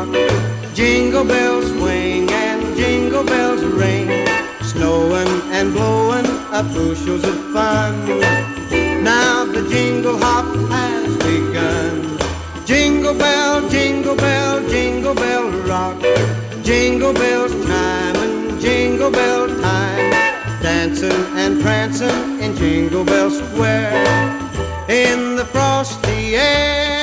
rock. Jingle bells swing and jingle bells ring, snowing and blowing up bushels of fun. Now the jingle hop has begun. Jingle bell, jingle bell, jingle bell rock. Jingle bells chime and jingle bell time, dancing and prancing in Jingle Bell Square in the frosty air.